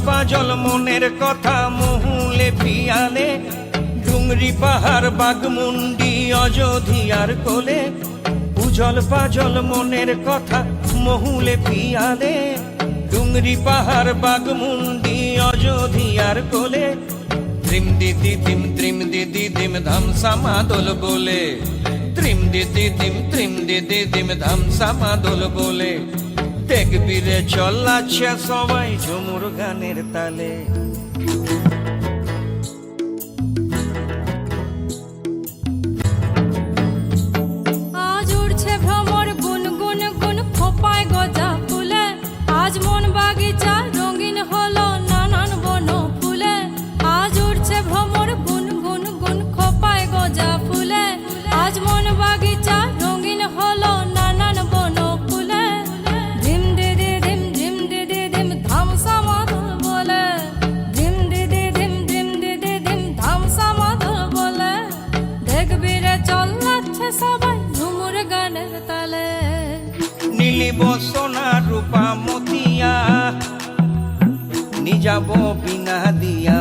Puzzle মনের কথা মহুলে পিয়ালে, ডুংরি পাহাড় বাগমুন্ডি অযোধিয়ার কোলে। উজল পাজল মনের কথা মহুলে পিয়ালে, ডুংরি পাহাড় বাগমুন্ডি অযোধিয়ার কোলে। ত্রিম দিদি দিম ধামসা মাদল বলে, ত্রিম দিদি দিম ধামসা মাদল বলে। দেখবি রে চল্লাচ্ছে সবাই ঝুমুর গানের তালে। আজ উড়ছে ভ্রমর গুন গুন গুন খোপায় গজা ফুলে, আজ মন বাগিচা রঙিন হলো নানান বন ফুলে। আজ উড়ছে ভ্রমর গুন গুন গুন খোপায় গজা ফুলে, আজ মন বাগিচা রঙিন হলো নানান বন ফুলে। ধিম দিদি দিম ধামসা মাদল বলে, ধিম দিদি দিম ধামসা মাদল বলে। দেখবি রে চল্লাচ্ছে সবাই ঝুমুর গানের তালে। নীলিব সোনা রূপা মতিয়া, নিজাব বিনা দিয়া